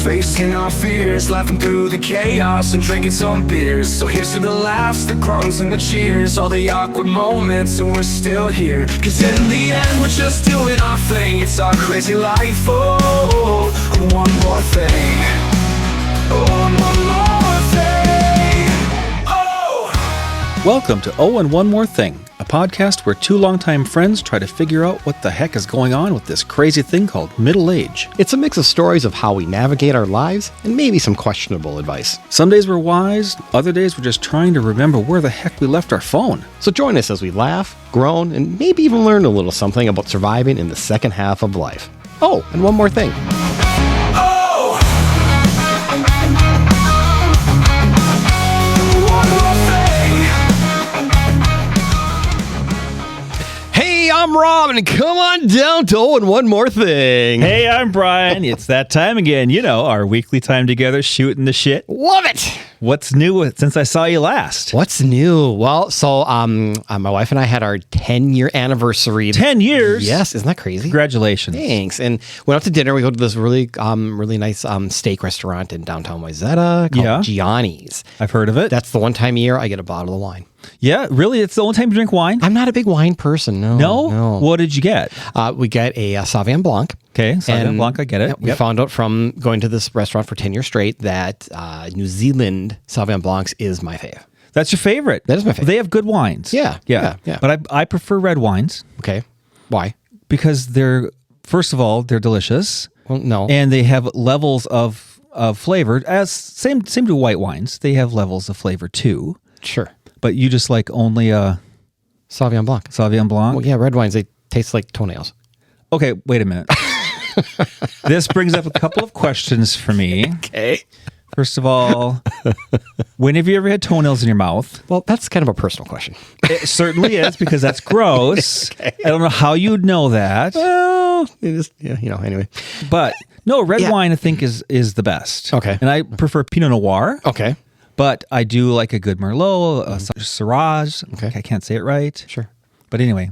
facing our fears, laughing through the chaos and drinking some beers. So here's to the laughs, the grunts and the cheers, all the awkward moments, and we're still here. Cause in the end we're just doing our thing. It's our crazy life, oh, one more thing. Oh, one more thing. Oh! Welcome to Oh and One More Thing, a podcast where two longtime friends try to figure out what the heck is going on with this crazy thing called middle age. It's a mix of stories of how we navigate our lives and maybe some questionable advice. Some days we're wise, other days we're just trying to remember where the heck we left our phone. So join us as we laugh, groan, and maybe even learn a little something about surviving in the second half of life. Oh, and one more thing. I'm Rob, and come on down to Oh and One More Thing. Hey, I'm Brian. It's that time again. You know, our weekly time together shooting the shit. Love it. What's new since I saw you last? What's new? Well, so my wife and I had our 10-year anniversary. 10 years? Yes. Isn't that crazy? Congratulations. Thanks. And went out to dinner. We go to this really nice steak restaurant in downtown Wayzata called Gianni's. I've heard of it. That's the one time a year I get a bottle of wine. Yeah, really? It's the only time you drink wine? I'm not a big wine person, no. What did you get? We get a Sauvignon Blanc. Okay, Sauvignon Blanc, I get it. We found out from going to this restaurant for 10 years straight that New Zealand Sauvignon Blancs is my fave. That's your favorite? That is my favorite. They have good wines. Yeah. But I prefer red wines. Okay. Why? Because first of all, they're delicious. Well, no. And they have levels of flavor. Same to white wines. They have levels of flavor too. Sure. But you just like only Sauvignon Blanc. Sauvignon Blanc? Well, yeah, red wines, they taste like toenails. Okay, wait a minute. This brings up a couple of questions for me. Okay. First of all, when have you ever had toenails in your mouth? Well, that's kind of a personal question. It certainly is, because that's gross. Okay. I don't know how you'd know that. Well, it is, anyway. But no, red wine I think is the best. Okay. And I prefer Pinot Noir. Okay. But I do like a good Merlot, a Syrah. Okay. I can't say it right. Sure. But anyway,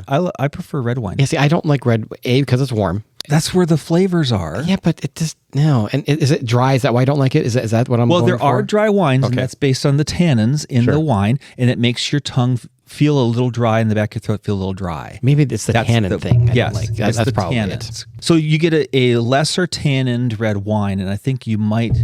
I prefer red wine. Yeah, see, I don't like red, because it's warm. That's where the flavors are. Yeah, but it just, no. And is it dry? Is that why I don't like it? Is that what I'm going for? Well, there are dry wines, and that's based on the tannins in the wine, and it makes your tongue feel a little dry, in the back of your throat feel a little dry. Maybe it's the tannin thing. Yes, that's the probably tannins. it. So you get a lesser tannined red wine, and I think you might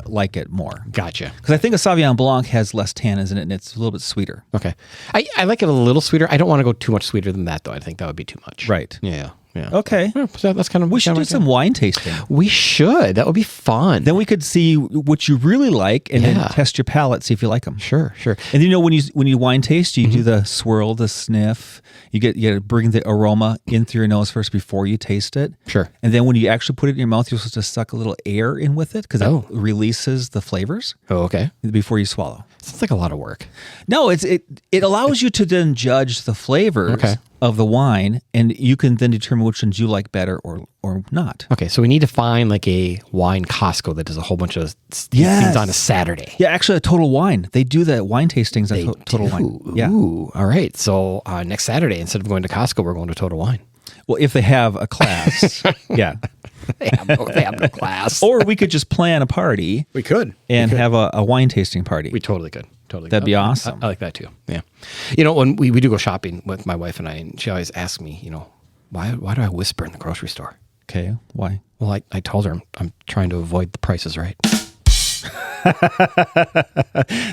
like it more. Gotcha. Because I think a Sauvignon Blanc has less tannins in it, and it's a little bit sweeter. Okay. I like it a little sweeter. I don't want to go too much sweeter than that, though. I think that would be too much. Right. Yeah. Okay. Yeah, so that's kind of. We should do some wine tasting. We should. That would be fun. Then we could see what you really like, and then test your palate, see if you like them. Sure. And when you wine taste, you do the swirl, the sniff. You get to bring the aroma in through your nose first before you taste it. Sure. And then when you actually put it in your mouth, you're supposed to suck a little air in with it, because it releases the flavors. Oh, okay. Before you swallow. Sounds like a lot of work. No, it allows you to then judge the flavors of the wine, and you can then determine which ones you like better or not. Okay, so we need to find like a wine Costco that does a whole bunch of things on a Saturday. Yeah, actually, a Total Wine. They do the wine tastings at Total Wine. Yeah. Ooh, all right. So next Saturday, instead of going to Costco, we're going to Total Wine. Well, if they have a class, yeah. They have no class. Or we could just plan a party. We could. And have a wine tasting party. We totally could. That'd be awesome. I like that too. Yeah. When we do go shopping with my wife and I, and she always asks me, why do I whisper in the grocery store? Okay. Why? Well, I told her I'm trying to avoid the Price is Right.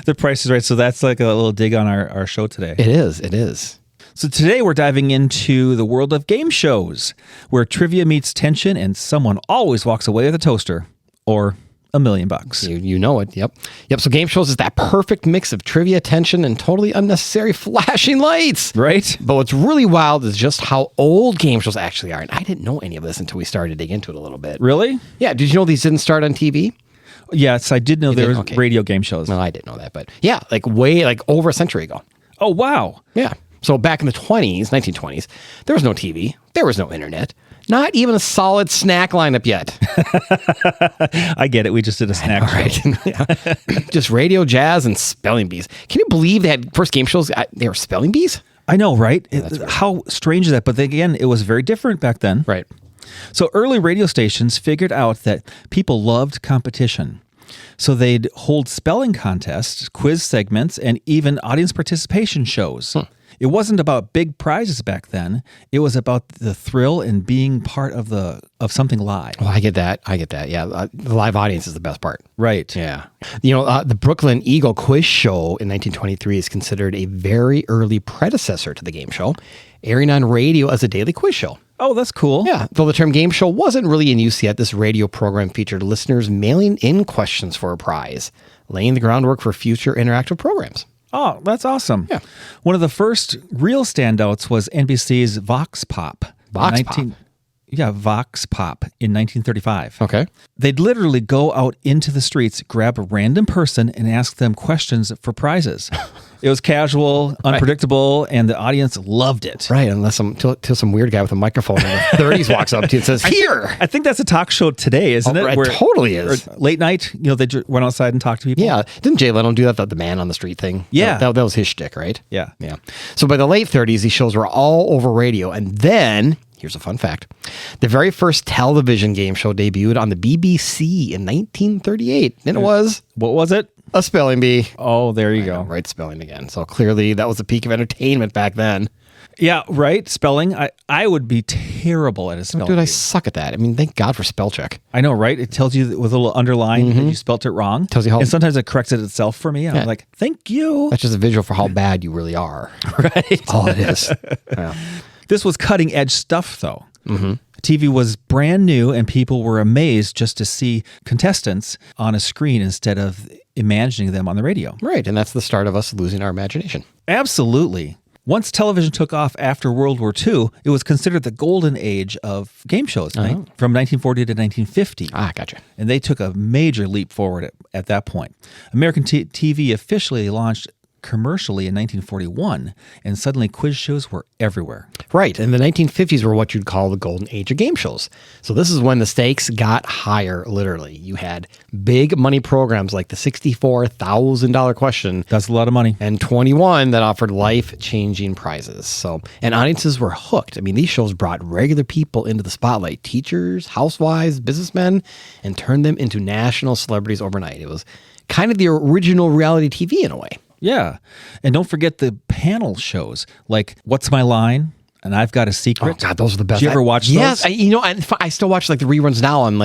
The Price is Right. So that's like a little dig on our show today. It is. So today we're diving into the world of game shows, where trivia meets tension and someone always walks away with a toaster or $1 million. You know it. Yep. So game shows is that perfect mix of trivia, tension, and totally unnecessary flashing lights. Right. But what's really wild is just how old game shows actually are. And I didn't know any of this until we started to dig into it a little bit. Really? Yeah. Did you know these didn't start on TV? Yes, I did know there was radio game shows. No, I didn't know that. But yeah, like over a century ago. Oh, wow. Yeah. So back in the 1920s, there was no TV. There was no internet. Not even a solid snack lineup yet. I get it. We just did a snack show. Right? Just radio, jazz, and spelling bees. Can you believe they had first game shows? They were spelling bees? I know, right? How strange is that? But then again, it was very different back then. Right. So early radio stations figured out that people loved competition. So they'd hold spelling contests, quiz segments, and even audience participation shows. It wasn't about big prizes back then. It was about the thrill in being part of something live. Oh, I get that. Yeah, the live audience is the best part. Right. Yeah. The Brooklyn Eagle quiz show in 1923 is considered a very early predecessor to the game show, airing on radio as a daily quiz show. Oh, that's cool. Yeah. Though the term game show wasn't really in use yet, this radio program featured listeners mailing in questions for a prize, laying the groundwork for future interactive programs. Oh, that's awesome. Yeah. One of the first real standouts was NBC's Vox Pop. Vox Pop? Yeah, Vox Pop in 1935. Okay. They'd literally go out into the streets, grab a random person, and ask them questions for prizes. It was casual, unpredictable, and the audience loved it. Right, unless some weird guy with a microphone in the 30s walks up to you and says, "Here." I think that's a talk show today, isn't it? Right, totally is. Late night, they went outside and talked to people. Yeah. Didn't Jay Leno do that, the man on the street thing? Yeah. That was his shtick, right? Yeah. Yeah. So by the late 30s, these shows were all over radio. And then, here's a fun fact. The very first television game show debuted on the BBC in 1938. And it was What was it? a spelling bee. Oh, there you go. Right, spelling again. So clearly that was the peak of entertainment back then. Yeah, right. Spelling. I would be terrible at a spelling. Dude, I bee. suck at that. I mean, thank God for spell check. I know, right? It tells you with a little underline that you spelt it wrong. Tells you how- And sometimes it corrects it itself for me. I'm like, thank you. That's just a visual for how bad you really are. Right. All it is. Yeah. This was cutting edge stuff, though. TV was brand new, and people were amazed just to see contestants on a screen instead of imagining them on the radio. Right, and that's the start of us losing our imagination. Absolutely. Once television took off after World War II, it was considered the golden age of game shows from 1940 to 1950. Ah, gotcha. And they took a major leap forward at that point. American TV officially launched commercially in 1941, and suddenly quiz shows were everywhere. Right, and the 1950s were what you'd call the golden age of game shows. So this is when the stakes got higher, literally. You had big money programs like the $64,000 question. That's a lot of money. And 21 that offered life-changing prizes. And audiences were hooked. I mean, these shows brought regular people into the spotlight, teachers, housewives, businessmen, and turned them into national celebrities overnight. It was kind of the original reality TV in a way. Yeah. And don't forget the panel shows like What's My Line? And I've Got a Secret. Oh, God, those are the best. Did you ever watch those? Yes. I still watch like the reruns now on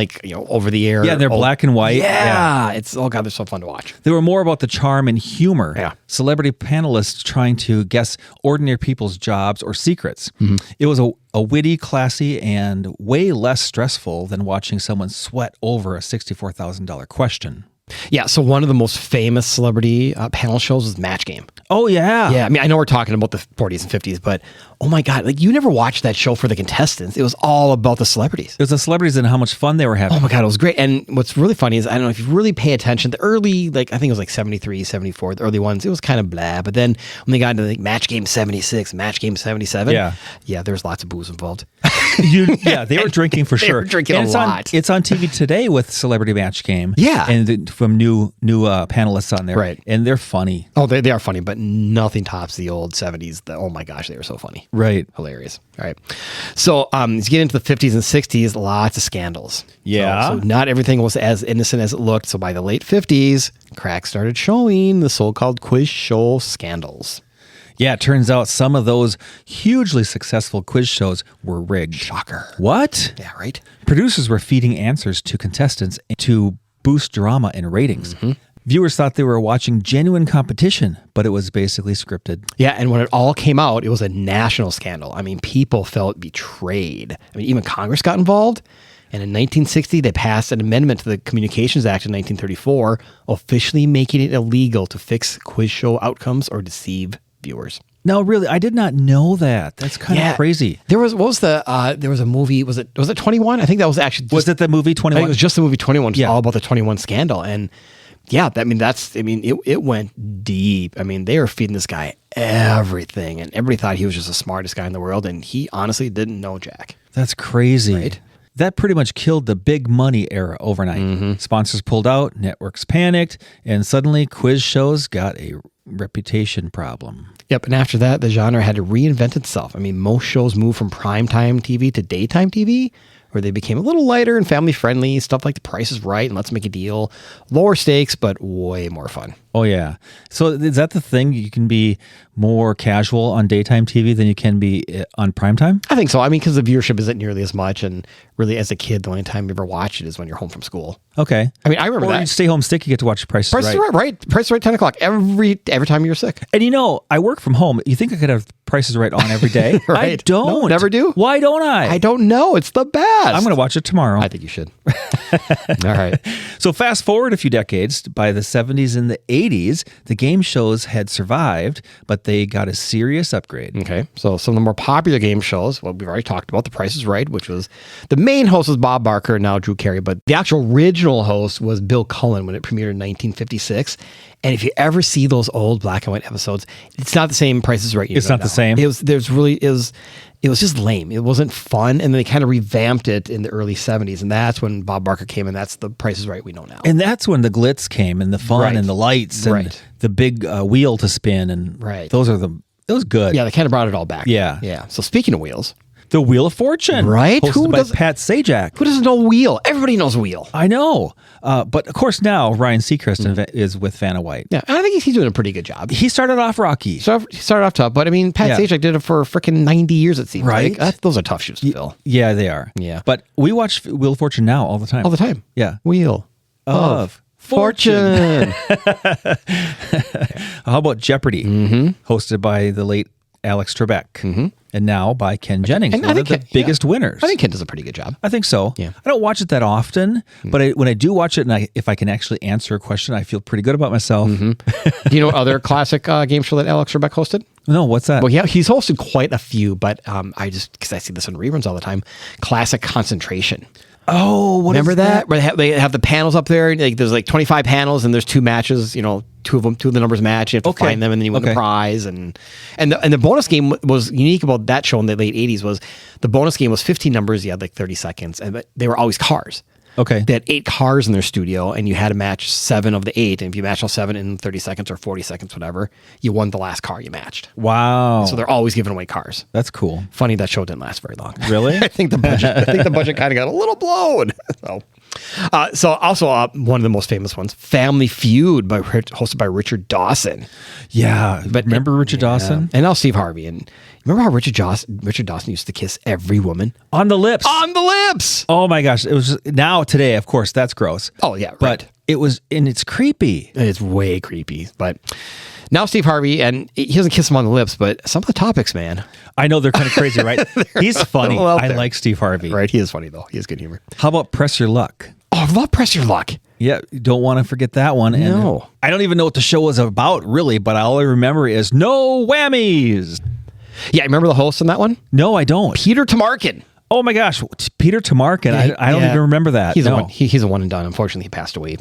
over the air. Yeah, they're black and white. Yeah. It's, oh God, they're so fun to watch. They were more about the charm and humor. Yeah. Celebrity panelists trying to guess ordinary people's jobs or secrets. It was a witty, classy, and way less stressful than watching someone sweat over a $64,000 question. Yeah, so one of the most famous celebrity panel shows was Match Game. Oh, yeah. Yeah, I mean, I know we're talking about the 40s and 50s, but oh my God, like you never watched that show for the contestants. It was all about the celebrities. It was the celebrities and how much fun they were having. Oh my God, it was great. And what's really funny is, I don't know if you really pay attention, the early, I think it was 73, 74, the early ones, it was kind of blah. But then when they got into Match Game 76, Match Game 77, yeah, there's lots of booze involved. They were drinking for sure. They were drinking a lot. It's on TV today with Celebrity Match Game. Yeah. And from new panelists on there. Right. And they're funny. Oh, they are funny, but nothing tops the old 70s. Oh my gosh, they were so funny. Right. Hilarious. All right. So as you get into the 50s and 60s, lots of scandals. Yeah. So not everything was as innocent as it looked. So by the late 50s, cracks started showing, the so-called quiz show scandals. Yeah, it turns out some of those hugely successful quiz shows were rigged. Shocker. What? Yeah, right? Producers were feeding answers to contestants to boost drama and ratings. Viewers thought they were watching genuine competition, but it was basically scripted. Yeah, and when it all came out, it was a national scandal. I mean, people felt betrayed. I mean, even Congress got involved. And in 1960, they passed an amendment to the Communications Act in 1934, officially making it illegal to fix quiz show outcomes or deceive viewers. No, really, I did not know that. That's kind of crazy. There was there was a movie, was it 21? I think that was actually Was it the movie 21? I think it was just the movie 21, Yeah. all about the 21 scandal. And yeah, it went deep. I mean, they were feeding this guy everything, and everybody thought he was just the smartest guy in the world, and he honestly didn't know jack. That's crazy. Right? That pretty much killed the big money era overnight. Sponsors pulled out, networks panicked, and suddenly quiz shows got a reputation problem. Yep, and after that, the genre had to reinvent itself. I mean, most shows moved from primetime TV to daytime TV. where they became a little lighter and family friendly. Stuff like The Price is Right and Let's Make a Deal. Lower stakes, but way more fun. Oh, yeah. So is that the thing? You can be more casual on daytime TV than you can be on primetime? I think so. I mean, because the viewership isn't nearly as much. And really, as a kid, the only time you ever watch it is when you're home from school. Okay. I mean, I remember or that. you stay home sick, you get to watch Price is Price Right. is Right, right. Price is Right, 10 o'clock. Every time you're sick. And I work from home. You think I could have Price is Right on every day? I Right. don't. No, never do. Why don't I? I don't know. It's the best. I'm going to watch it tomorrow. I think you should. All right. So fast forward a few decades, by the 70s and the 80s, the game shows had survived, but they got a serious upgrade. Okay. So some of the more popular game shows, well, we've already talked about The Price is Right, which was the main host was Bob Barker, now Drew Carey, but the actual original host was Bill Cullen when it premiered in 1956. And if you ever see those old black and white episodes, it's not the same Price is Right. It's not the same? It was just lame. It wasn't fun. And then they kind of revamped it in the early 70s. And that's when Bob Barker came, and that's the Price is Right we know now. And that's when the glitz came and the fun Right. and the lights and Right. the big wheel to spin. And Right. it was good. Yeah, they kind of brought it all back. Yeah. Yeah. So speaking of wheels, The Wheel of Fortune. Right? Hosted Who by does- Pat Sajak. who doesn't know Wheel? Everybody knows Wheel. I know. But of course now Ryan Seacrest is with Vanna White. Yeah, and I think he's doing a pretty good job. He started off rocky. So he started off tough, but I mean, Pat Yeah. Sajak did it for freaking 90 years, it seems. Right. Like. Those are tough shoes to fill. Yeah, they are. Yeah. But we watch Wheel of Fortune now all the time. All the time. Yeah. Wheel Of Fortune. How about Jeopardy? Mm-hmm. Hosted by the late Alex Trebek. And now by Ken Jennings, And I one of think the biggest winners. I think Ken does a pretty good job. I think so. Yeah. I don't watch it that often, but when I do watch it, and if I can actually answer a question, I feel pretty good about myself. Do you know what other classic game show that Alex Trebek hosted? No, what's that? Well, yeah, he's hosted quite a few, but because I see this on reruns all the time, Classic Concentration. Oh, what Remember is that? Where they have the panels up there. Like, there's like 25 panels, and there's two matches. Two of the numbers match. You have to Okay. find them, and then you win Okay. the prize. And the bonus game was unique about that show in the late 80s. Was the bonus game was 15 numbers. You had like 30 seconds, and they were always cars. Okay. They had 8 cars in their studio, and you had to match 7 of the 8. And if you match all 7 in 30 seconds or 40 seconds, whatever, you won the last car you matched. Wow. So they're always giving away cars. That's cool. Funny that show didn't last very long. Really? I think the budget kind of got a little blown. So also one of the most famous ones, Family Feud, hosted by Richard Dawson. Yeah. But remember Richard Dawson? And now Steve Harvey. And remember how Richard Dawson used to kiss every woman On the lips. on the lips? Oh my gosh. It was now today, of course, that's gross. Oh yeah, right. But it's creepy. It's way creepy. But now Steve Harvey, and he doesn't kiss him on the lips, but some of the topics, man. I know they're kind of crazy, right? He's funny. little out I there. like Steve Harvey. Right? He is funny though. He has good humor. How about Press Your Luck? Oh, I love Press Your Luck. Yeah, you don't want to forget that one. No. And I don't even know what the show was about, really, but all I remember is no whammies. Yeah, remember the host on that one? No, I don't. Peter Tamarkin. Oh my gosh, Peter Tamarkin. I don't Yeah. even remember that. He's no. he's a one and done. Unfortunately, he passed away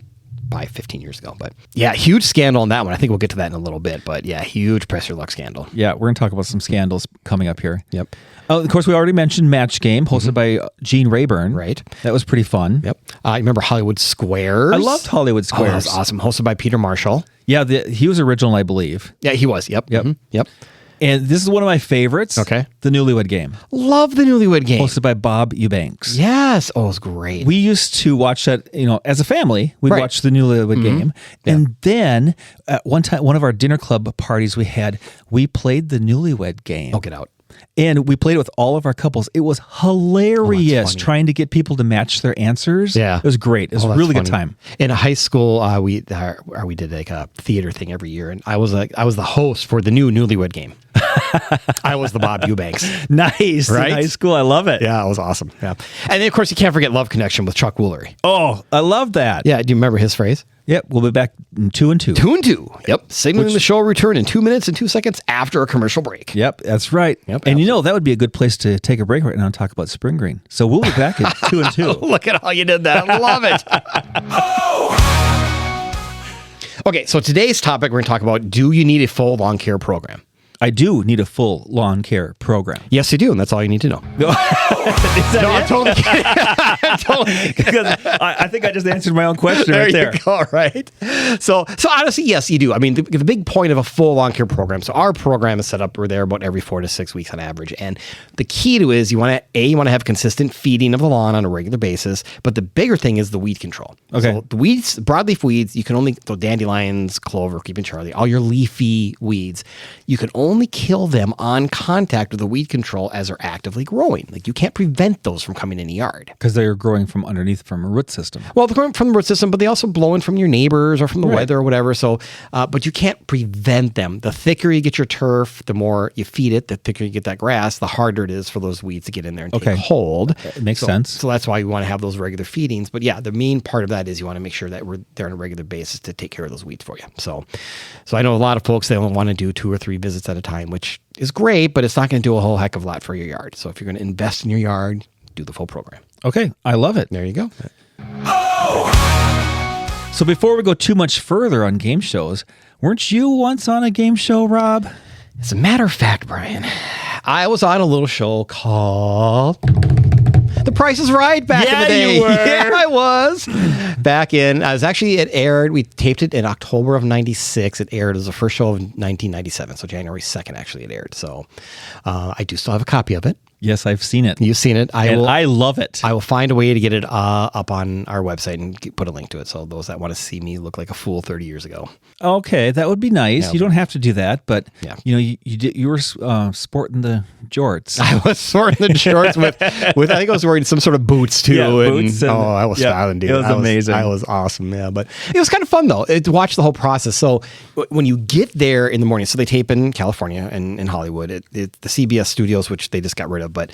by 15 years ago. But yeah, huge scandal on that one. I think we'll get to that in a little bit. But yeah, huge Press Your Luck scandal. Yeah, we're going to talk about some scandals coming up here. Yep. Of course, we already mentioned Match Game, hosted by Gene Rayburn. Right. That was pretty fun. Yep. I remember Hollywood Squares. I loved Hollywood Oh, that Squares. was awesome. Hosted by Peter Marshall. Yeah, he was original, I believe. Yeah, he was. Yep. Yep. Yep. And this is one of my favorites. Okay. The Newlywed Game, Love the Newlywed Game. hosted by Bob Eubanks. Yes. Oh, it was great. We used to watch that, as a family, we'd Right. watch the Newlywed Game. And then at one of our dinner club parties we played the Newlywed Game. Oh, get out. And we played it with all of our couples. It was hilarious funny. trying to get people to match their answers. Yeah. It was great. It was a Oh, that's really good funny. time. In high school, we did like a theater thing every year, and I was the host for the new Newlywed Game. I was the Bob Eubanks. Nice. Right? In high school. I love it. Yeah, it was awesome. Yeah, and then of course you can't forget Love Connection with Chuck Woolery. Oh, I love that. Yeah, do you remember his phrase? Yep. We'll be back in 2 and 2. 2 and 2. Yep, signaling the show will return in 2 minutes and 2 seconds after a commercial break. Yep, that's right. Yep, And that would be a good place to take a break right now and talk about Spring Green. So we'll be back at 2 and 2. Look at how you did that. I love it. Okay, so today's topic, we're going to talk about, do you need a full lawn care program? I do need a full lawn care program. Yes, you do, and that's all you need to know. No, I'm totally kidding. I'm totally kidding. Because I think I just answered my own question There right there. you go, right? So honestly, yes, you do. I mean, the big point of a full lawn care program, so our program is set up, we're there about every 4 to 6 weeks on average. And the key to it is you want to have consistent feeding of the lawn on a regular basis. But the bigger thing is the weed control. Okay. So the weeds, broadleaf weeds, you can only, so dandelions, clover, creeping Charlie, all your leafy weeds, you can only kill them on contact with the weed control as they're actively growing. Like you can't prevent those from coming in the yard. Because they're growing from underneath from a root system. Well, they're coming from the root system, but they also blow in from your neighbors or from the Right. weather or whatever. So, but you can't prevent them. The thicker you get your turf, the more you feed it, the thicker you get that grass, the harder it is for those weeds to get in there and take hold. It makes sense. So that's why you want to have those regular feedings. But yeah, the main part of that is you want to make sure that we're there on a regular basis to take care of those weeds for you. So I know a lot of folks, they only want to do 2 or 3 visits at a time, which is great, but it's not going to do a whole heck of a lot for your yard. So if you're going to invest in your yard, do the full program. Okay, I love it. There you go. So before we go too much further on game shows, weren't you once on a game show, Rob? As a matter of fact, Brian, I was on a little show called The Price is Right back in the day. You were. Yeah, I was. It aired, we taped it in October of 96. It aired as the first show of 1997. So January 2nd, actually, it aired. So I do still have a copy of it. Yes, I've seen it. You've seen it. I love it. I will find a way to get it up on our website and put a link to it. So those that want to see me look like a fool 30 years ago. Okay, that would be nice. Yeah. You don't have to do that, but Yeah. you were sporting the jorts. I was sorting the shorts with I think I was wearing some sort of boots too. Yeah, boots and- I was yeah, styling, dude. it was amazing. I was awesome, yeah. But it was kind of fun though to watch the whole process. So when you get there in the morning, so they tape in California and in Hollywood, the CBS studios, which they just got rid of, but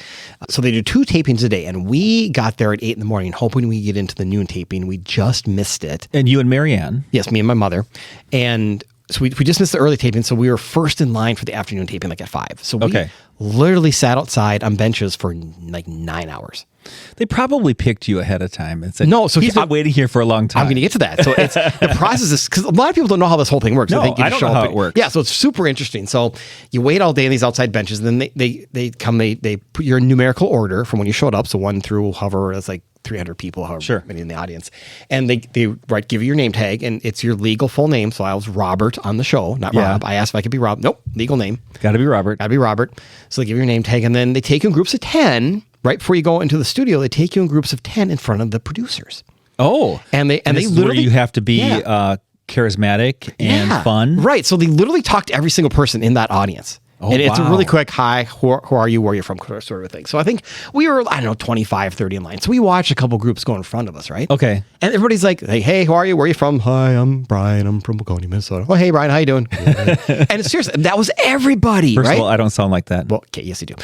so they do 2 tapings a day, and we got there at 8 in the morning, hoping we get into the noon taping. We just missed it. And you and Marianne. Yes, me and my mother. And so we just missed the early taping, so we were first in line for the afternoon taping, like at 5. So we literally sat outside on benches for like 9 hours. They probably picked you ahead of time and said, No, so he's been waiting here for a long time. I'm going to get to that. So it's the process is because a lot of people don't know how this whole thing works. No, They think you I just don't show know up how it works. Yeah, so it's super interesting. So you wait all day on these outside benches, and then they come, they put your numerical order from when you showed up. So 1 through however, that's like 300 people, however many in the audience. And they give you your name tag, and it's your legal full name. So I was Robert on the show, not Rob. I asked if I could be Rob. Nope, legal name. Got to be Robert. Got to be Robert. So they give you your name tag, and then they take you in groups of 10. Right before you go into the studio, they take you in groups of 10 in front of the producers. Oh, And they this is literally where you have to be charismatic and fun. Right. So they literally talk to every single person in that audience. Oh, and it's a wow. really quick, hi, who are you, where you're from, sort of thing. So I think we were, 25, 30 in line. So we watched a couple groups go in front of us, right? Okay. And everybody's like, hey, who are you? Where are you from? Hi, I'm Brian. I'm from Waconia, Minnesota. Oh, hey, Brian, how you doing? And it's seriously, that was everybody, First right? of all, I don't sound like that. Well, okay, yes, you do.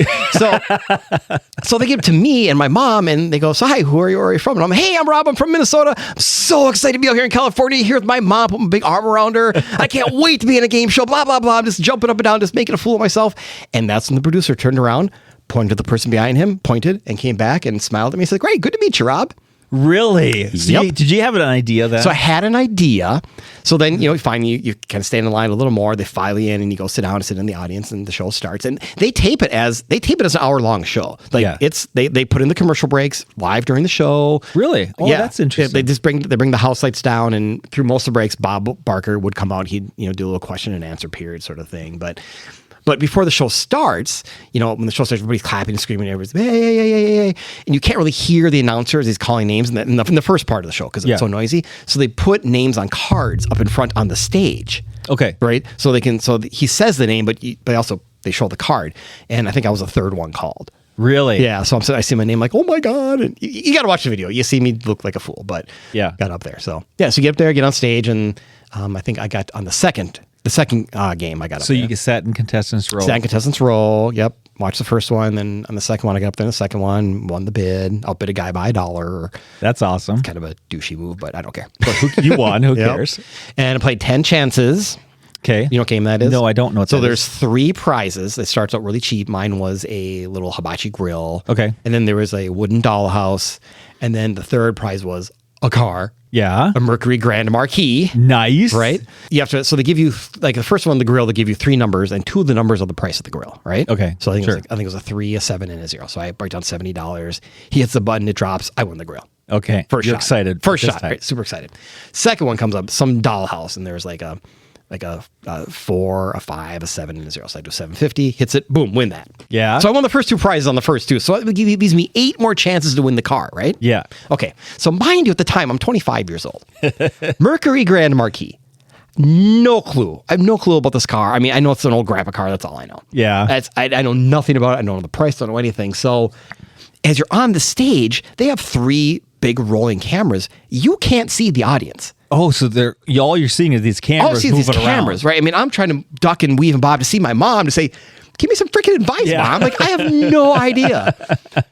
So they give it to me and my mom, and they go, so hi, who are you? Where are you from? And I'm, hey, I'm Rob. I'm from Minnesota. I'm so excited to be out here in California, here with my mom, put my big arm around her. I can't wait to be in a game show, blah, blah, blah. I'm just jumping up and down, just making a fool of myself. And that's when the producer turned around, pointed to the person behind him, pointed, and came back and smiled at me. He said, great, good to meet you, Rob. Really? So Yep. did you have an idea then? So I had an idea. So then, you kind of stand in line a little more. They file you in, and you go sit down and sit in the audience, and the show starts. And they tape it as an hour-long show. Like they put in the commercial breaks live during the show. Really? Oh, that's interesting. They just bring the house lights down, and through most of the breaks, Bob Barker would come out. He'd do a little question and answer period sort of thing. But before the show starts, when the show starts, everybody's clapping and screaming. Everybody's, hey. And you can't really hear the announcer as he's calling names in the first part of the show because it's so noisy. So they put names on cards up in front on the stage. Okay. Right? So he says the name, but they show the card. And I think I was the third one called. Really? Yeah. So I see my name like, oh my God. And you got to watch the video. You see me look like a fool, but got up there. So so you get up there, get on stage. And I think I got on the second game I got up So there. you sat in contestants row. Sat in contestants row. Yep. Watched the first one. Then on the second one, I got up there in the second one, won the bid, outbid a guy by $1. That's awesome. Kind of a douchey move, but I don't care. You won. Who Yep. cares? And I played 10 chances. Okay. You know what game that is? No, I don't know what so that there's is. 3 prizes. It starts out really cheap. Mine was a little hibachi grill. Okay. And then there was a wooden dollhouse. And then the third prize was a car. Yeah. a Mercury Grand Marquis. Nice. Right? You have to, so they give you, like the first one, the grill, they give you 3 numbers, and 2 of the numbers are the price of the grill, right? Okay, So I think, sure. I think it was a 3, a 7, and a 0. So I break down $70. He hits the button, it drops, I win the grill. Okay. First You're shot. excited. First this shot. time. Right? Super excited. Second one comes up, some dollhouse, and there's like a 4, a 5, a 7, and a 0. So I do 750, hits it, boom, win that. Yeah. So I won the first 2 prizes on the first 2. So it gives me 8 more chances to win the car, right? Yeah. Okay. So mind you, at the time, I'm 25 years old. Mercury Grand Marquis. No clue. I have no clue about this car. I mean, I know it's an old grandpa car. That's all I know. Yeah. I know nothing about it. I don't know the price. I don't know anything. So as you're on the stage, they have 3 big rolling cameras. You can't see the audience. Oh, so all you're seeing is these cameras All I see is these moving cameras, around. right? I mean, I'm trying to duck and weave and bob to see my mom to say, give me some freaking advice, Yeah. Mom. Like, I have no idea.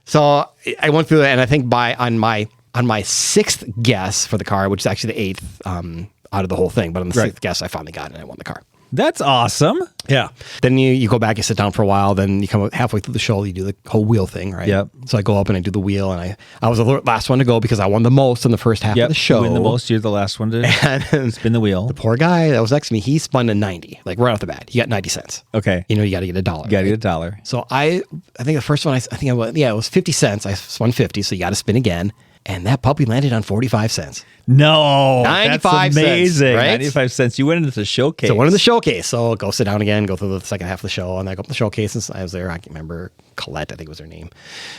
So I went through that, and I think on my 6th guess for the car, which is actually the 8th out of the whole thing, but on the 6th guess, I finally got it, and I won the car. That's awesome. Yeah. Then you go back, you sit down for a while, then you come up halfway through the show, you do the whole wheel thing, right? Yep. So I go up and I do the wheel, and I was the last one to go because I won the most in the first half of the show. You win the most. You're the last one to spin the wheel. The poor guy that was next to me, he spun a 90, like right off the bat. He got 90 cents. Okay. You know, you got to get $1. You got to get $1. So I think the first one, it was 50 cents. I spun 50, so you got to spin again. And that puppy landed on 45 cents. No, 95 that's amazing. cents, right? 95 cents. You went into the showcase. So I went in the showcase. So go sit down again, go through the second half of the show. And I go up the showcase. And I was there. I can remember Colette, I think was her name,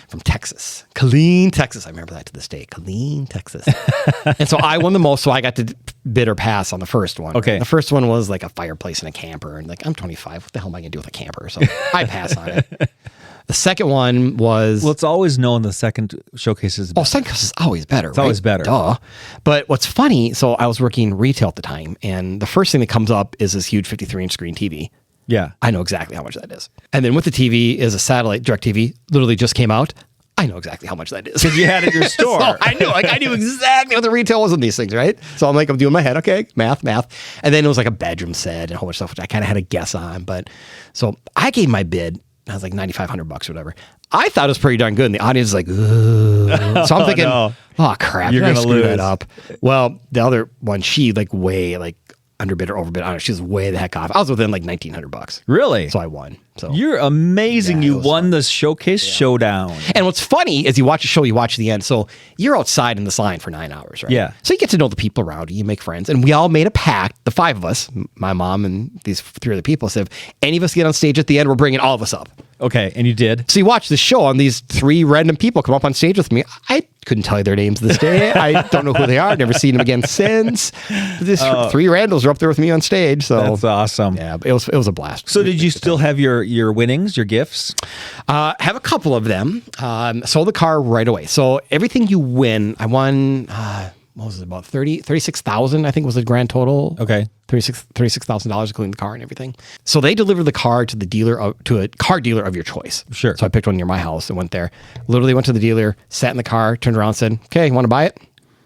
from Texas. Colleen, Texas. I remember that to this day. Colleen, Texas. And so I won the most. So I got to bid or pass on the first one. Okay. The first one was like a fireplace and a camper. And like, I'm 25. What the hell am I going to do with a camper? So I pass on it. The second one was... Well, it's always known the second showcase is better. Oh, second is always better. It's always better. Duh. But what's funny, so I was working retail at the time, and the first thing that comes up is this huge 53-inch screen TV. Yeah. I know exactly how much that is. And then with the TV is a satellite DirecTV, literally just came out. I know exactly how much that is. Because you had it at your store. So I knew exactly what the retail was on these things, right? So I'm doing my head, okay, math. And then it was like a bedroom set and a whole bunch of stuff, which I kind of had a guess on. But so I gave my bid. I was like $9,500 or whatever. I thought it was pretty darn good, and the audience is like, ooh. So I'm thinking, no. oh crap, You're did I gonna screw lose. that up? Well, the other one, she way underbid or overbid on it. She was way the heck off. I was within like $1,900. Really? So I won. So You're amazing. Yeah, it you was won fun. the showcase showdown. And what's funny is you watch a show, you watch the end. So you're outside in this line for 9 hours, right? Yeah. So you get to know the people around you, you make friends. And we all made a pact, the 5 of us, my mom and these 3 other people, said, if any of us get on stage at the end, we're bringing all of us up. Okay, and you did. So you watch the show, and these 3 random people come up on stage with me. I couldn't tell you their names this day. I don't know who they are. Never seen them again since. These 3 randos are up there with me on stage. So That's awesome. yeah, but it was a blast. So did you still have your winnings, your gifts? Have a couple of them. Sold the car right away. So everything you win, I won. What was it, about 36,000? I think was the grand total. Okay. $36,000 including the car and everything. So they delivered the car to to a car dealer of your choice. Sure. So I picked one near my house and went there. Literally went to the dealer, sat in the car, turned around, said, "Okay, you want to buy it?"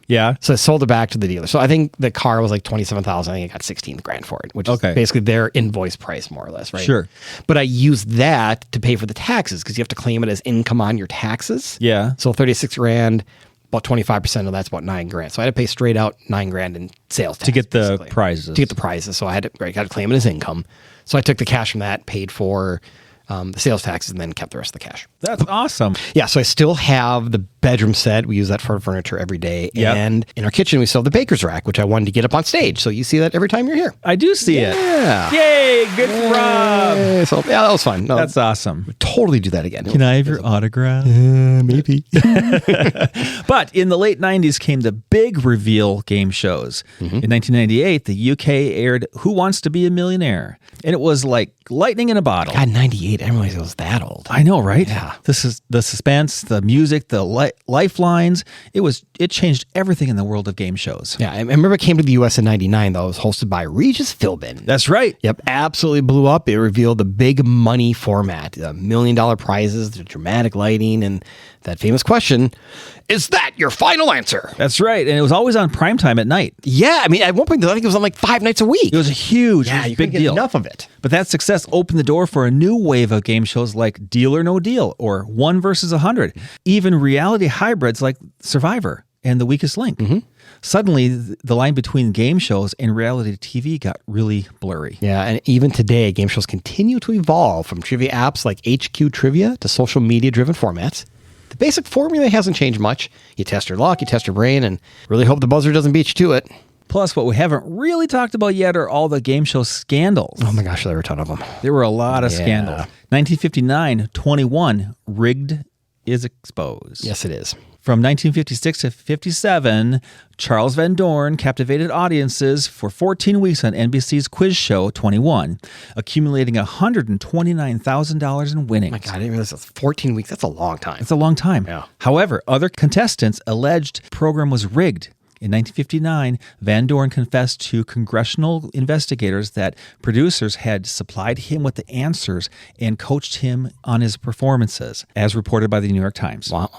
Yeah. So I sold it back to the dealer. So I think the car was like 27,000. I think I got 16 grand for it, which is basically their invoice price, more or less, right? Sure. But I used that to pay for the taxes because you have to claim it as income on your taxes. Yeah. So 36 grand, about 25% of that's about 9 grand. So I had to pay straight out 9 grand in sales tax To get the basically. prizes. To get the prizes. So I had to claim it as income. So I took the cash from that, paid for the sales taxes, and then kept the rest of the cash. That's awesome. Yeah, so I still have the bedroom set. We use that for furniture every day. Yep. And in our kitchen, we still have the baker's rack, which I wanted to get up on stage. So you see that every time you're here. I do see it. Yeah. Yay, good for Rob. So yeah, that was fun. No, That's awesome. totally do that again. Can I have your autograph? Maybe. But in the late 90s came the big reveal game shows. In 1998, the UK aired Who Wants to Be a Millionaire? And it was like lightning in a bottle. God, 98. I didn't realize it was that old. I know, right? Yeah. This is the suspense, the music, the lifelines. It changed everything in the world of game shows. Yeah, I remember it came to the U.S. in 99, though. It was hosted by Regis Philbin. That's right. Yep, absolutely blew up. It revealed the big money format, the $1 million prizes, the dramatic lighting, and that famous question, is that your final answer? That's right. And it was always on primetime at night. Yeah, I mean, at one point, I think it was on like 5 nights a week. It was a huge, yeah, you big couldn't get deal. enough of it. But that success opened the door for a new wave of game shows like Deal or No Deal or 1 versus 100, even reality hybrids like Survivor and The Weakest Link. Suddenly, the line between game shows and reality TV got really blurry. Yeah, and even today, game shows continue to evolve from trivia apps like HQ Trivia to social media-driven formats. The basic formula hasn't changed much. You test your luck, you test your brain, and really hope the buzzer doesn't beat you to it. Plus, what we haven't really talked about yet are all the game show scandals. Oh my gosh, there were a ton of them. There were a lot of scandals. 1959, 21, Rigged is exposed. Yes, it is. From 1956 to 57, Charles Van Doren captivated audiences for 14 weeks on NBC's quiz show 21, accumulating $129,000 in winnings. My God, I didn't realize that's 14 weeks. That's a long time. It's a long time. Yeah. However, other contestants alleged the program was rigged. In 1959, Van Doren confessed to congressional investigators that producers had supplied him with the answers and coached him on his performances, as reported by the New York Times. Wow.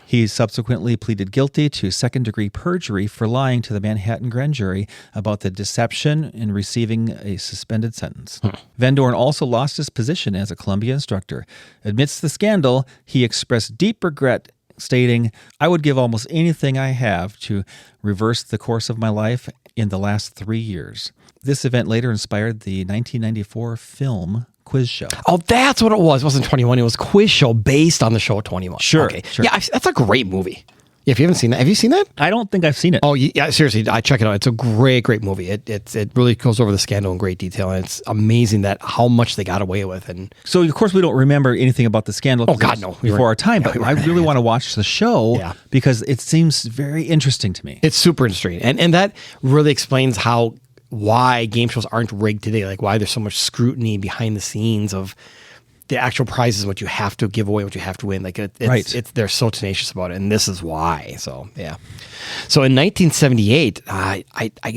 He subsequently pleaded guilty to second-degree perjury for lying to the Manhattan grand jury about the deception and receiving a suspended sentence. Van Doren also lost his position as a Columbia instructor. Amidst the scandal, he expressed deep regret, stating, "I would give almost anything I have to reverse the course of my life in the last 3 years." This event later inspired the 1994 film Quiz Show. Oh, that's what it was. It wasn't 21. It was Quiz Show based on the show 21. Sure, Okay. sure. Yeah, that's a great movie. Yeah, if you haven't seen that, have you seen that? I don't think I've seen it. Oh, yeah, seriously, I check it out. It's a great movie. It really goes over the scandal in great detail, and it's amazing that how much they got away with. And So, of course, we don't remember anything about the scandal. Oh, God, no. We Before our weren't- time, yeah, but we I weren't- really want to watch the show Yeah. because it seems very interesting to me. it's super interesting, and that really explains why game shows aren't rigged today. Like why there's so much scrutiny behind the scenes of the actual prizes, what you have to give away, what you have to win. Like they're so tenacious about it, and this is why. So yeah. So in 1978, I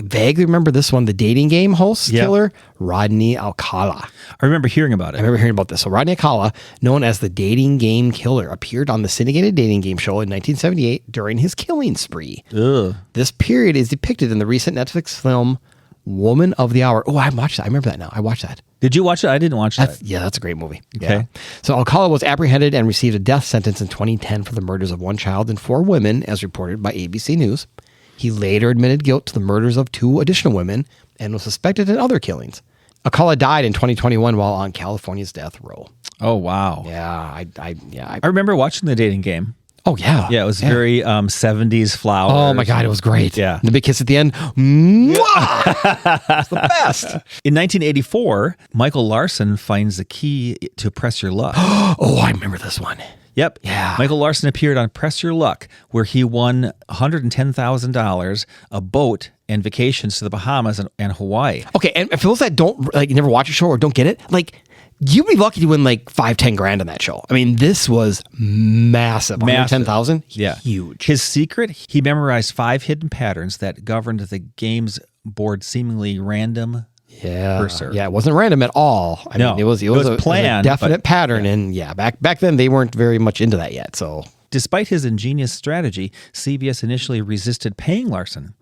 vaguely remember this one. The dating game host killer Rodney Alcala. I remember hearing about it. I remember hearing about this. So Rodney Alcala, known as the dating game killer, appeared on the syndicated dating game show in 1978 during his killing spree. Ugh. This period is depicted in the recent Netflix film Woman of the Hour. Oh, I watched that. I remember that now. I watched that. Did you watch it? I didn't watch that. That's a great movie. Okay. Yeah. So Alcala was apprehended and received a death sentence in 2010 for the murders of one child and 4 women, as reported by ABC News. He later admitted guilt to the murders of 2 additional women and was suspected in other killings. Alcala died in 2021 while on California's death row. Oh, wow. Yeah, I remember watching the dating game. Oh, yeah. Yeah, it was very 70s flowers. Oh, my God, it was great. Yeah. The big kiss at the end. Mwah! It's the best. In 1984, Michael Larson finds the key to Press Your Luck. Oh, I remember this one. Yep. Yeah. Michael Larson appeared on Press Your Luck, where he won $110,000, a boat, and vacations to the Bahamas and Hawaii. Okay, and for those that don't, like, never watch a show or don't get it, like, you'd be lucky to win like $5-10 grand on that show. I mean, this was massive. 10,000? Yeah. Huge. His secret, he memorized 5 hidden patterns that governed the game's board seemingly random cursor. Yeah, it wasn't random at all. I No, mean, it was planned, a definite but- pattern. And back then they weren't very much into that yet. So Despite his ingenious strategy, CBS initially resisted paying Larson.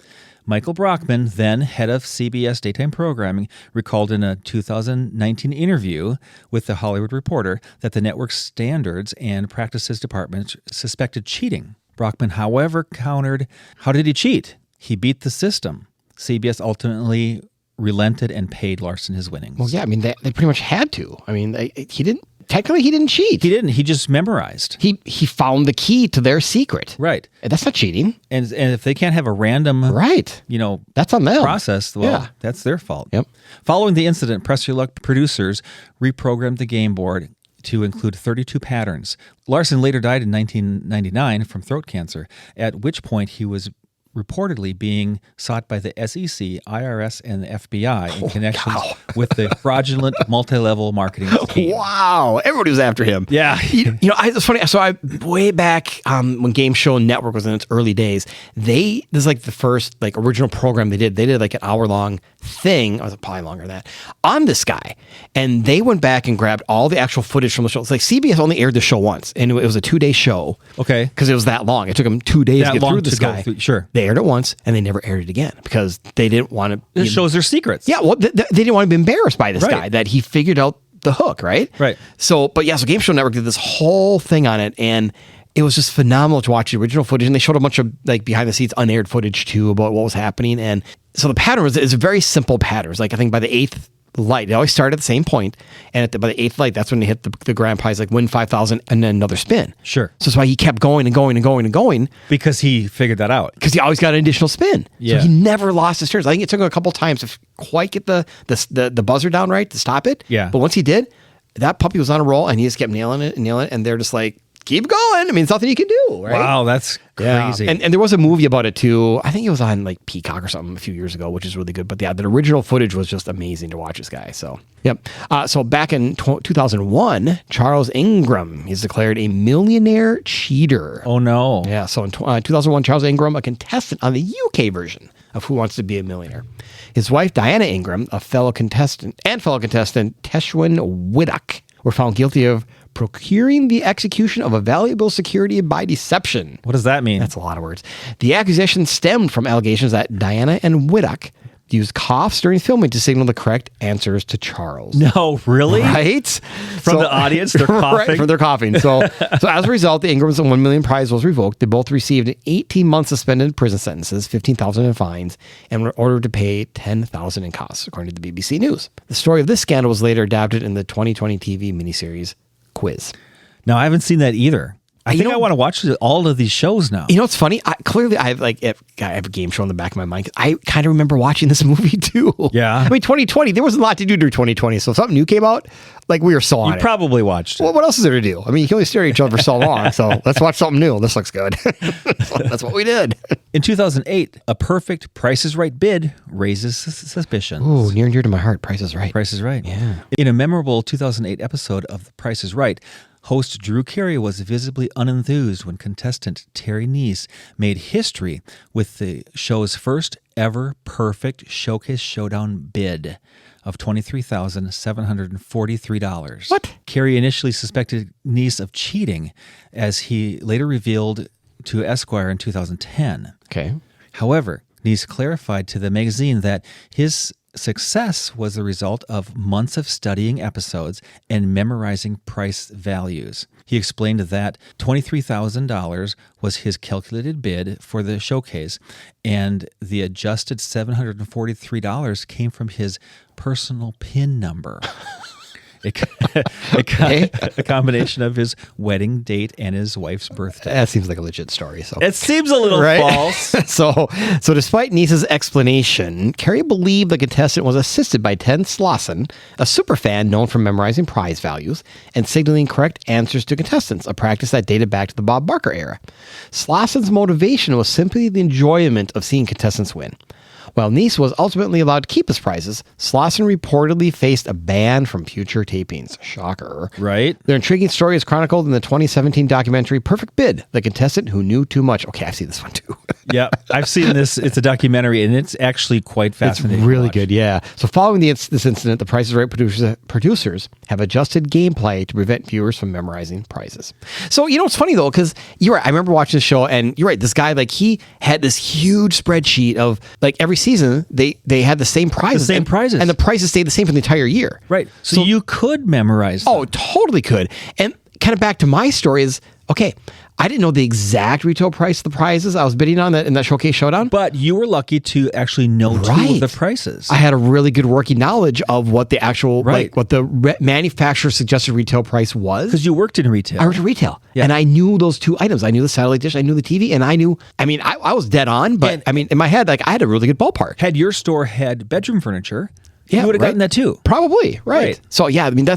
Michael Brockman, then head of CBS daytime programming, recalled in a 2019 interview with The Hollywood Reporter that the network's standards and practices department suspected cheating. Brockman, however, countered, how did he cheat? He beat the system. CBS ultimately relented and paid Larson his winnings. well, yeah, I mean, they pretty much had to. I mean, he didn't cheat. He didn't. He just memorized. He found the key to their secret. Right. And that's not cheating. And if they can't have a random Right. That's on them. process, well, Yeah. that's their fault. Yep. Following the incident, Press Your Luck producers reprogrammed the game board to include 32 patterns. Larson later died in 1999 from throat cancer, at which point he was reportedly being sought by the SEC, IRS, and the FBI in connection with the fraudulent multi-level marketing scheme. Wow. Everybody was after him. Yeah. It's funny. So way back when Game Show Network was in its early days, this is like the first like original program they did. They did like an hour-long thing, or probably longer than that, on this guy. And they went back and grabbed all the actual footage from the show. It's like CBS only aired the show once, and it was a 2-day show. Okay. Because it was that long. It took them 2 days That to get long through this to go guy. through- sure. They aired it once, and they never aired it again because they didn't want to. This shows their secrets. Yeah, well, they didn't want to be embarrassed by this Right. guy, that he figured out the hook, right? Right. So Game Show Network did this whole thing on it, and it was just phenomenal to watch the original footage. And they showed a bunch of like behind the scenes unaired footage too about what was happening. And so the pattern is a very simple pattern. It's like, I think by the 8th light, they always start at the same point, and by the 8th light, that's when they hit the grand prize, like win 5,000 and then another spin. Sure. So that's why he kept going and going and going and going, Because he figured that out. because he always got an additional spin. Yeah. So he never lost his turns. I think it took him a couple times to quite get the buzzer down right to stop it. Yeah. But once he did, that puppy was on a roll, and he just kept nailing it, and they're just like, keep going. I mean, it's nothing you can do, right? Wow, that's crazy. And there was a movie about it too. I think it was on like Peacock or something a few years ago, which is really good. But yeah, the original footage was just amazing to watch this guy. So, yep. So back in 2001, Charles Ingram is declared a millionaire cheater. Oh, no. Yeah. So in 2001, Charles Ingram, a contestant on the UK version of Who Wants to Be a Millionaire. His wife, Diana Ingram, a fellow contestant, Teshwin Widdock, were found guilty of procuring the execution of a valuable security by deception. What does that mean? That's a lot of words. The accusation stemmed from allegations that Diana and Widdock used coughs during filming to signal the correct answers to Charles. No, really? Right? From the audience, they're coughing? Right, from their coughing. So as a result, the Ingram's $1 million prize was revoked. They both received 18-month suspended prison sentences, $15,000 in fines, and were ordered to pay $10,000 in costs, according to the BBC News. The story of this scandal was later adapted in the 2020 TV miniseries Quiz. No, I haven't seen that either. I think I want to watch all of these shows now. You know what's funny? I have a game show in the back of my mind. I kind of remember watching this movie too. Yeah. I mean, 2020, there was a lot to do during 2020. So if something new came out, like we were so on You it. probably watched it. Well, what else is there to do? I mean, you can only stare at each other for so long. So let's watch something new. This looks good. So that's what we did. In 2008, a perfect Price is Right bid raises suspicions. Ooh, near and dear to my heart. Price is Right. Price is Right. Yeah. In a memorable 2008 episode of The Price is Right, host Drew Carey was visibly unenthused when contestant Terry Neese made history with the show's first ever perfect Showcase Showdown bid of $23,743. What? Carey initially suspected Neese of cheating, as he later revealed to Esquire in 2010. Okay. However, Neese clarified to the magazine that his success was the result of months of studying episodes and memorizing price values. He explained that $23,000 was his calculated bid for the showcase, and the adjusted $743 came from his personal PIN number. A combination of his wedding date and his wife's birthday. That seems like a legit story. So It seems a little false. So despite Neese's explanation, Carey believed the contestant was assisted by Ted Slauson, a superfan known for memorizing prize values and signaling correct answers to contestants, a practice that dated back to the Bob Barker era. Slauson's motivation was simply the enjoyment of seeing contestants win. While Neese was ultimately allowed to keep his prizes, Slauson reportedly faced a ban from future tapings. Shocker. Right? Their intriguing story is chronicled in the 2017 documentary Perfect Bid, The Contestant Who Knew Too Much. Okay, I've seen this one too. Yeah, I've seen this. It's a documentary, and it's actually quite fascinating. It's really to watch. good, yeah. So following this incident, the Price is Right producers have adjusted gameplay to prevent viewers from memorizing prizes. So, you know, it's funny though, because you're right. I remember watching the show, and you're right. This guy, like, he had this huge spreadsheet of, like, every season, they had the same prizes. same prizes. And the prices stayed the same for the entire year. Right. So you could memorize them. Oh, totally could. And kind of back to my story is, okay, I didn't know the exact retail price of the prizes I was bidding on in that Showcase Showdown. But you were lucky to actually know two of the prices. I had a really good working knowledge of what the actual, Right. like, what the manufacturer suggested retail price was. Because you worked in retail. I worked in retail. Yeah. And I knew those two items. I knew the satellite dish, I knew the TV, and I knew, I mean, I was dead on, but And- I mean, in my head, like, I had a really good ballpark. Had your store had bedroom furniture, Yeah, you would have right. gotten that too. Probably, right. Right. So yeah, I mean,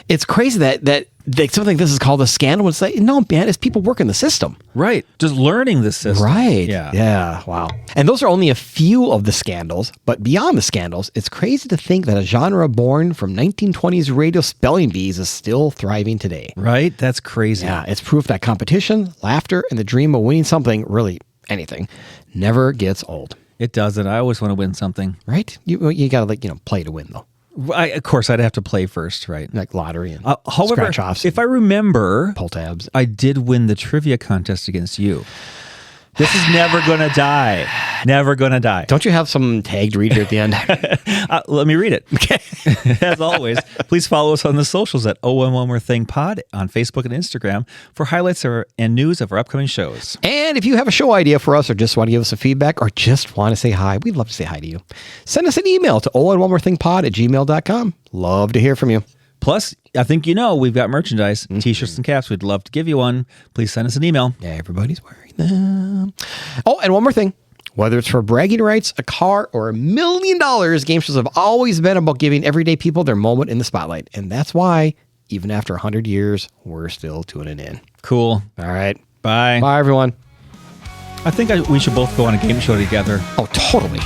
it's crazy that something like this is called a scandal. It's like, no, man, it's people working the system. Right. Just learning the system. Right. Yeah. Yeah. Wow. And those are only a few of the scandals, but beyond the scandals, it's crazy to think that a genre born from 1920s radio spelling bees is still thriving today. Right? That's crazy. Yeah. It's proof that competition, laughter, and the dream of winning something, really anything, never gets old. It doesn't. I always want to win something. Right? You got to, play to win though. Of course, I'd have to play first, right? Like lottery and However, scratch offs. if I remember, pull tabs. I did win the trivia contest against you. This is never going to die. Never going to die. Don't you have some tag to read here at the end? Let me read it. Okay. As always, please follow us on the socials at Oh, and One More Thing Pod on Facebook and Instagram for highlights and news of our upcoming shows. And if you have a show idea for us or just want to give us some feedback or just want to say hi, we'd love to say hi to you. Send us an email to ohandonemorethingpod@gmail.com. Love to hear from you. Plus, I think we've got merchandise, T-shirts and caps. We'd love to give you one. Please send us an email. Yeah, everybody's wearing them. Oh, and one more thing. Whether it's for bragging rights, a car, or $1 million, game shows have always been about giving everyday people their moment in the spotlight. And that's why, even after 100 years, we're still tuning in. Cool. All right. Bye. Bye, everyone. I think we should both go on a game show together. Oh, totally.